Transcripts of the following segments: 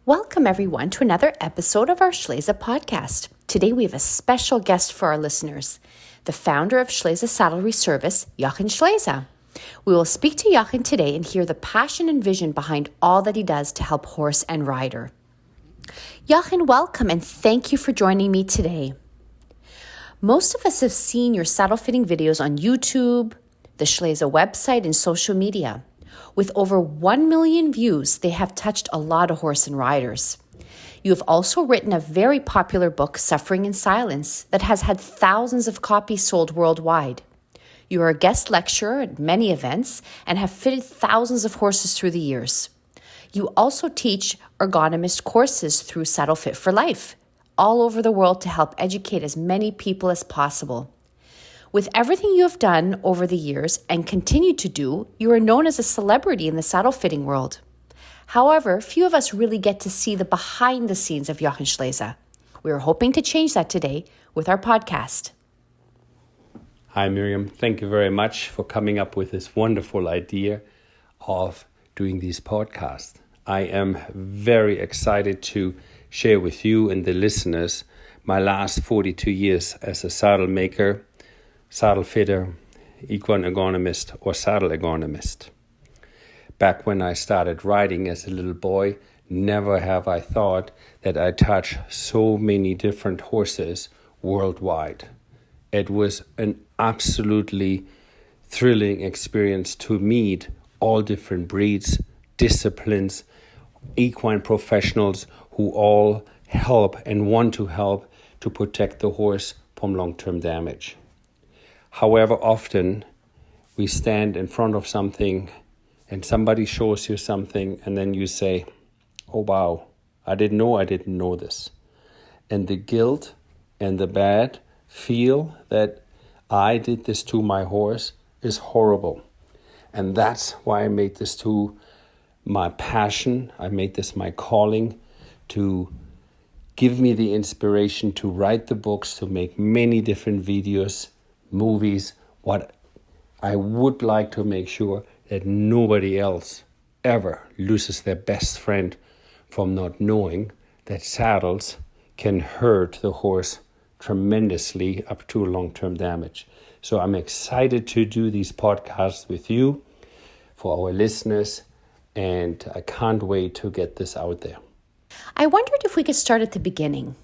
Welcome, everyone, to another episode of our Schlese podcast. Today, we have a special guest for our listeners, the founder of Schlese Saddlery Service, Jochen Schlese. We will speak to Jochen today and hear the passion and vision behind all that he does to help horse and rider. Jochen, welcome, and thank you for joining me today. Most of us have seen your saddle fitting videos on YouTube, the Schlese website, and social media. With over 1 million views, they have touched a lot of horse and riders. You have also written a very popular book, Suffering in Silence, that has had thousands of copies sold worldwide. You are a guest lecturer at many events and have fitted thousands of horses through the years. You also teach ergonomist courses through Saddle Fit for Life, all over the world to help educate as many people as possible. With everything you have done over the years and continue to do, you are known as a celebrity in the saddle fitting world. However, few of us really get to see the behind the scenes of Jochen Schlese. We are hoping to change that today with our podcast. Hi, Miriam. Thank you very much for coming up with this wonderful idea of doing these podcasts. I am very excited to share with you and the listeners my last 42 years as a saddle maker, saddle fitter, equine ergonomist, or saddle ergonomist. Back when I started riding as a little boy, never have I thought that I'd touch so many different horses worldwide. It was an absolutely thrilling experience to meet all different breeds, disciplines, equine professionals who all help and want to help to protect the horse from long-term damage. However, often we stand in front of something and somebody shows you something and then you say, oh wow, I didn't know this. And the guilt and the bad feel that I did this to my horse is horrible. And that's why I made this to my passion. I made this my calling to give me the inspiration to write the books, to make many different videos, movies. What I would like to make sure that nobody else ever loses their best friend from not knowing that saddles can hurt the horse tremendously up to long-term damage. So I'm excited to do these podcasts with you for our listeners, and I can't wait to get this out there. I wondered if we could start at the beginning.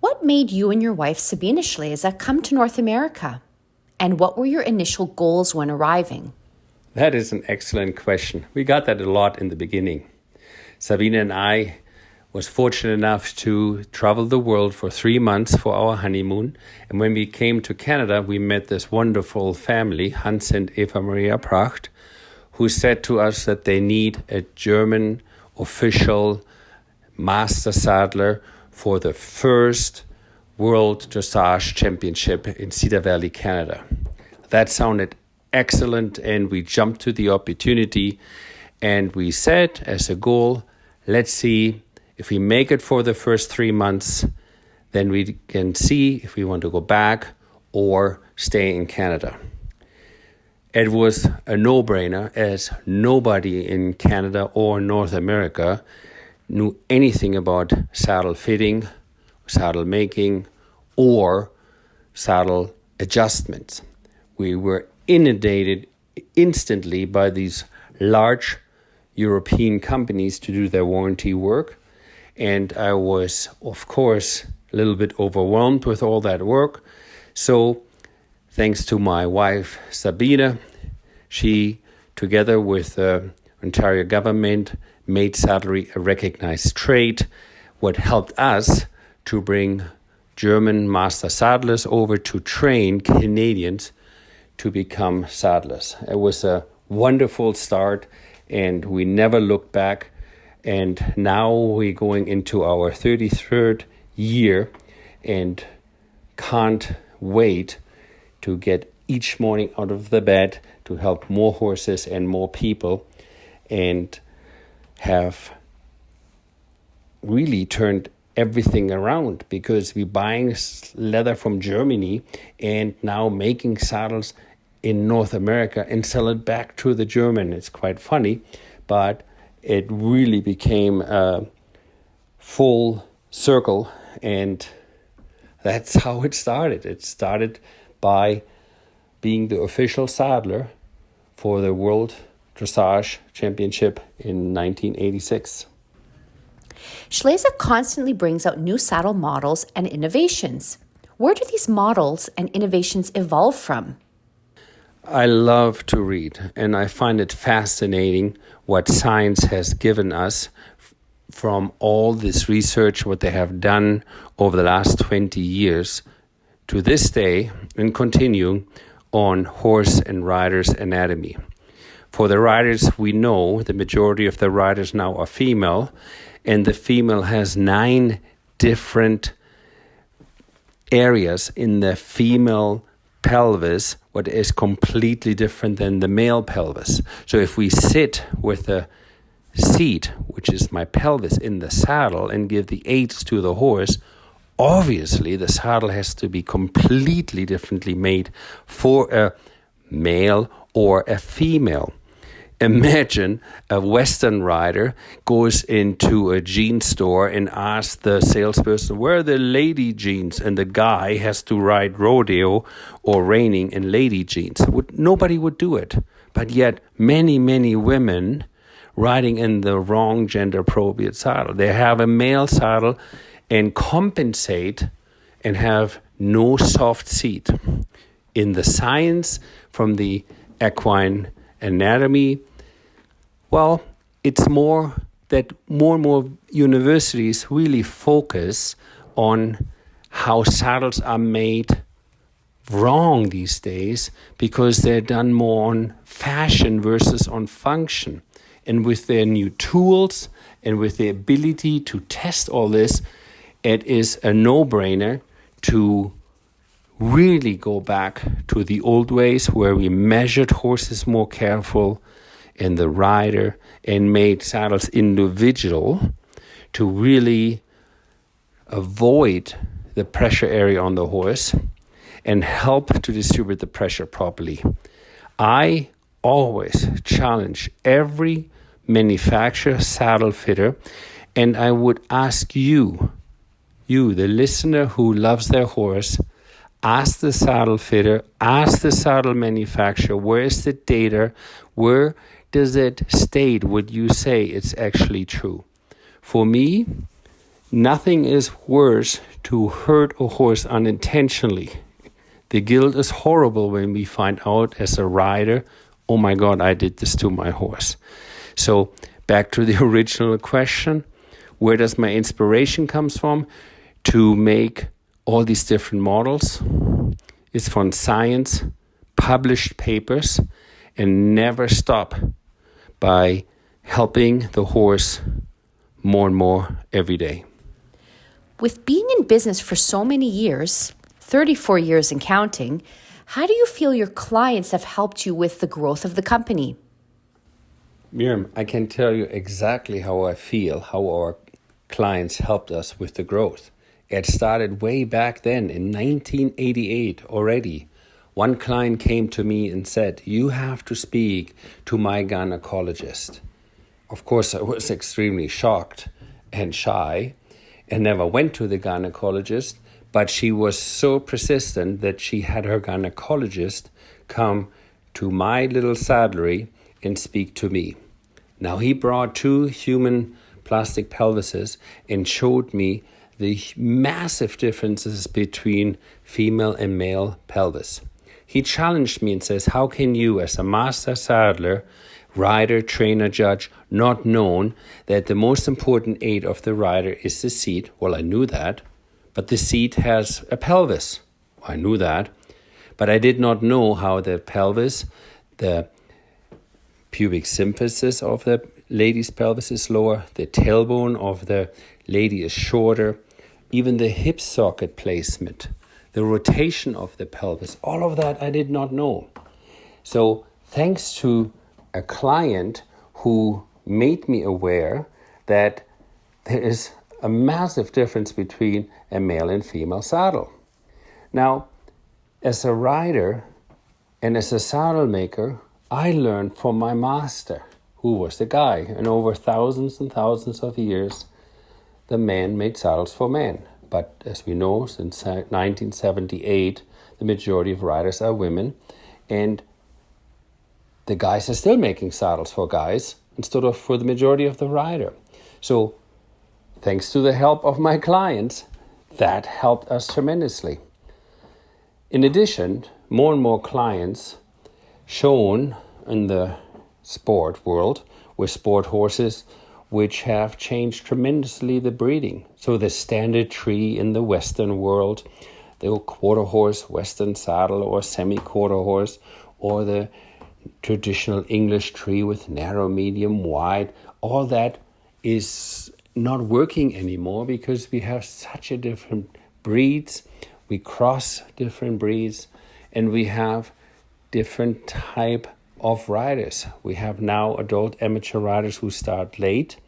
What made you and your wife, Sabine Schlese, come to North America? And what were your initial goals when arriving? That is an excellent question. We got that a lot in the beginning. Sabine and I was fortunate enough to travel the world for 3 months for our honeymoon. And when we came to Canada, we met this wonderful family, Hans and Eva Maria Pracht, who said to us that they need a German official master saddler for the first World Dressage Championship in Cedar Valley, Canada. That sounded excellent, and we jumped to the opportunity, and we set as a goal, let's see if we make it for the first 3 months, then we can see if we want to go back or stay in Canada. It was a no-brainer, as nobody in Canada or North America knew anything about saddle fitting, saddle making, or saddle adjustments. We were inundated instantly by these large European companies to do their warranty work. And I was, of course, a little bit overwhelmed with all that work. So thanks to my wife, Sabine, she, together with the Ontario government, made saddlery a recognized trade, what helped us to bring German master saddlers over to train Canadians to become saddlers. It was a wonderful start, and we never looked back. And now we're going into our 33rd year and can't wait to get each morning out of the bed to help more horses and more people, and have really turned everything around, because we're buying leather from Germany and now making saddles in North America and sell it back to the German. It's quite funny, but it really became a full circle, and that's how it started. It started by being the official saddler for the World Dressage Championship in 1986. Schleise constantly brings out new saddle models and innovations. Where do these models and innovations evolve from? I love to read, and I find it fascinating what science has given us from all this research, what they have done over the last 20 years to this day, and continuing on horse and rider's anatomy. For the riders, we know the majority of the riders now are female, and the female has 9 different areas in the female pelvis, what is completely different than the male pelvis. So if we sit with the seat, which is my pelvis, in the saddle and give the aids to the horse, obviously the saddle has to be completely differently made for a male or a female. Imagine a Western rider goes into a jean store and asks the salesperson, where are the lady jeans? And the guy has to ride rodeo or reining in lady jeans. Nobody would do it. But yet many, many women riding in the wrong gender appropriate saddle. They have a male saddle and compensate and have no soft seat. In the science from the equine anatomy, well, it's more that more and more universities really focus on how saddles are made wrong these days because they're done more on fashion versus on function. And with their new tools and with the ability to test all this, it is a no-brainer to really go back to the old ways where we measured horses more careful and the rider and made saddles individual to really avoid the pressure area on the horse and help to distribute the pressure properly. I always challenge every manufacturer, saddle fitter, and I would ask you, the listener who loves their horse, ask the saddle fitter, ask the saddle manufacturer, where is the data, where does it state what you say it's actually true? For me, nothing is worse to hurt a horse unintentionally. The guilt is horrible when we find out as a rider, oh my God, I did this to my horse. So back to the original question, where does my inspiration comes from to make all these different models? It's from science, published papers, and never stop by helping the horse more and more every day. With being in business for so many years, 34 years and counting, how do you feel your clients have helped you with the growth of the company? Miriam, I can tell you exactly how I feel, how our clients helped us with the growth. It started way back then in 1988 already. One client came to me and said, you have to speak to my gynecologist. Of course, I was extremely shocked and shy and never went to the gynecologist, but she was so persistent that she had her gynecologist come to my little saddlery and speak to me. Now he brought 2 human plastic pelvises and showed me the massive differences between female and male pelvis. He challenged me and says, how can you as a master saddler, rider, trainer, judge, not known that the most important aid of the rider is the seat? Well, I knew that, but the seat has a pelvis. I knew that, but I did not know how the pelvis, the pubic symphysis of the lady's pelvis is lower, the tailbone of the lady is shorter, even the hip socket placement, the rotation of the pelvis, all of that I did not know. So thanks to a client who made me aware that there is a massive difference between a male and female saddle. Now, as a rider and as a saddle maker, I learned from my master, who was the guy, and over thousands and thousands of years, the man-made saddles for men. But as we know, since 1978, the majority of riders are women, and the guys are still making saddles for guys instead of for the majority of the rider. So thanks to the help of my clients, that helped us tremendously. In addition, more and more clients shown in the sport world with sport horses which have changed tremendously the breeding. So the standard tree in the Western world, the quarter horse Western saddle or semi-quarter horse, or the traditional English tree with narrow, medium, wide, all that is not working anymore because we have such a different breeds. We cross different breeds and we have different type of riders. We have now adult amateur riders who start late.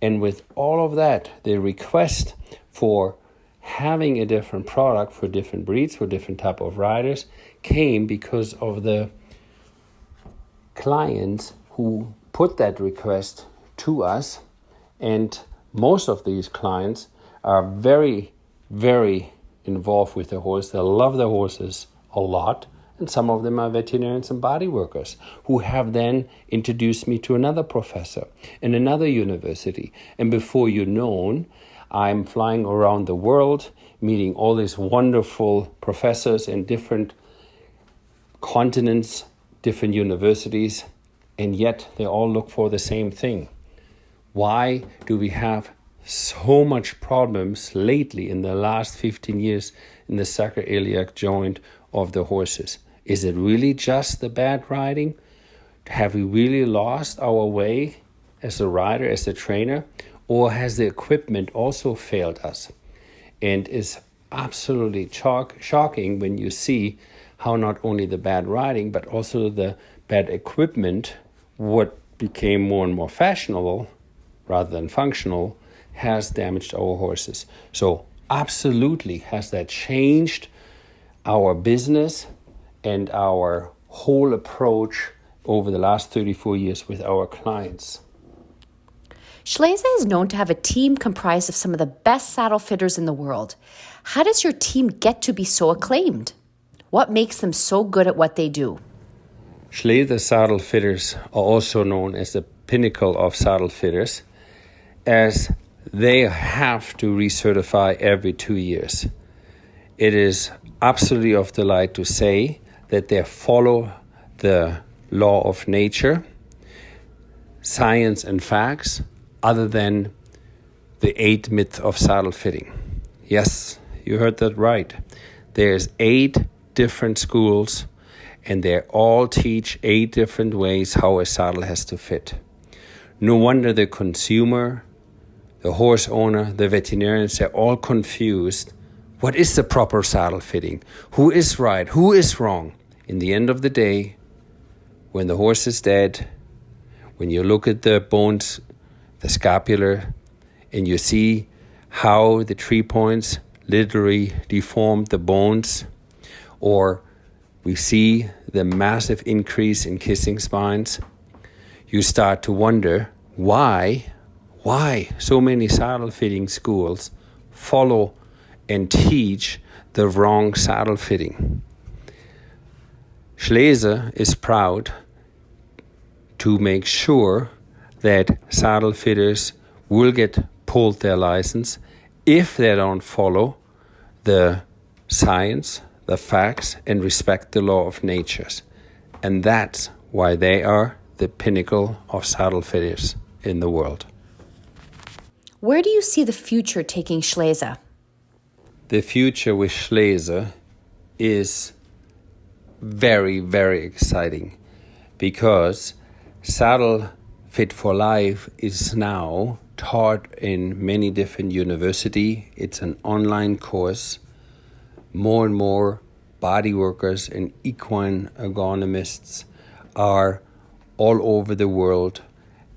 And with all of that, the request for having a different product for different breeds, for different type of riders, came because of the clients who put that request to us. And most of these clients are very, very involved with the horse. They love the horses a lot. And some of them are veterinarians and body workers who have then introduced me to another professor in another university. And before you know, I'm flying around the world, meeting all these wonderful professors in different continents, different universities, and yet they all look for the same thing. Why do we have so much problems lately in the last 15 years in the sacroiliac joint of the horses? Is it really just the bad riding? Have we really lost our way as a rider, as a trainer? Or has the equipment also failed us? And it's absolutely shocking when you see how not only the bad riding, but also the bad equipment, what became more and more fashionable rather than functional, has damaged our horses. So absolutely has that changed our business and our whole approach over the last 34 years with our clients. Schleese is known to have a team comprised of some of the best saddle fitters in the world. How does your team get to be so acclaimed? What makes them so good at what they do? Schleese saddle fitters are also known as the pinnacle of saddle fitters, as they have to recertify every 2 years. It is absolutely of delight to say that they follow the law of nature, science and facts, other than the 8 myths of saddle fitting. Yes, you heard that right. There's 8 different schools and they all teach 8 different ways how a saddle has to fit. No wonder the consumer, the horse owner, the veterinarians, they're all confused. What is the proper saddle fitting? Who is right? Who is wrong? In the end of the day, when the horse is dead, when you look at the bones, the scapular, and you see how the tree points literally deformed the bones, or we see the massive increase in kissing spines, you start to wonder why so many saddle fitting schools follow and teach the wrong saddle fitting. Schleese is proud to make sure that saddle fitters will get pulled their license if they don't follow the science, the facts, and respect the law of nature. And that's why they are the pinnacle of saddle fitters in the world. Where do you see the future taking Schleese? The future with Schleese is very, very exciting because Saddle Fit for Life is now taught in many different universities. It's an online course. More and more body workers and equine ergonomists are all over the world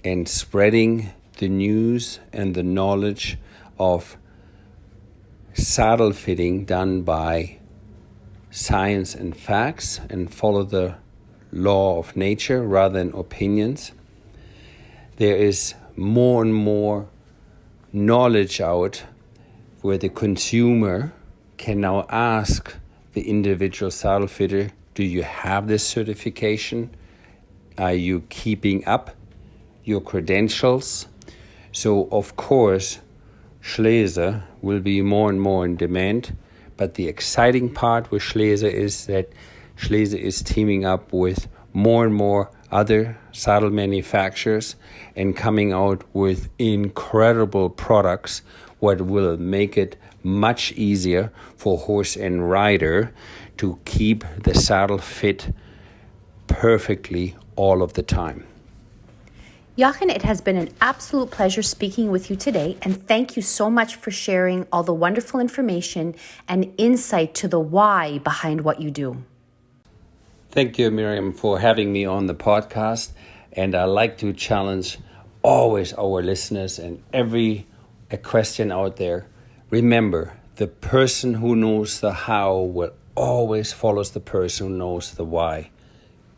and spreading the news and the knowledge of saddle fitting done by science and facts and follow the law of nature rather than opinions. There is more and more knowledge out where the consumer can now ask the individual saddle fitter, do you have this certification? Are you keeping up your credentials? So of course, Schleese will be more and more in demand. But the exciting part with Schleese is that Schleese is teaming up with more and more other saddle manufacturers and coming out with incredible products, what will make it much easier for horse and rider to keep the saddle fit perfectly all of the time. Jochen, it has been an absolute pleasure speaking with you today, and thank you so much for sharing all the wonderful information and insight to the why behind what you do. Thank you, Miriam, for having me on the podcast. And I like to challenge always our listeners and every question out there. Remember, the person who knows the how will always follow the person who knows the why.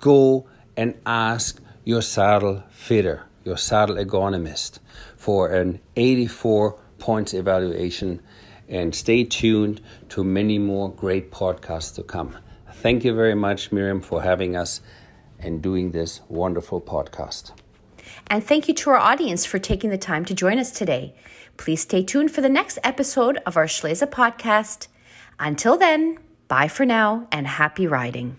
Go and ask your saddle fitter, your saddle ergonomist, for an 84 points evaluation, and stay tuned to many more great podcasts to come. Thank you very much, Miriam, for having us and doing this wonderful podcast. And thank you to our audience for taking the time to join us today. Please stay tuned for the next episode of our Schleese podcast. Until then, bye for now and happy riding.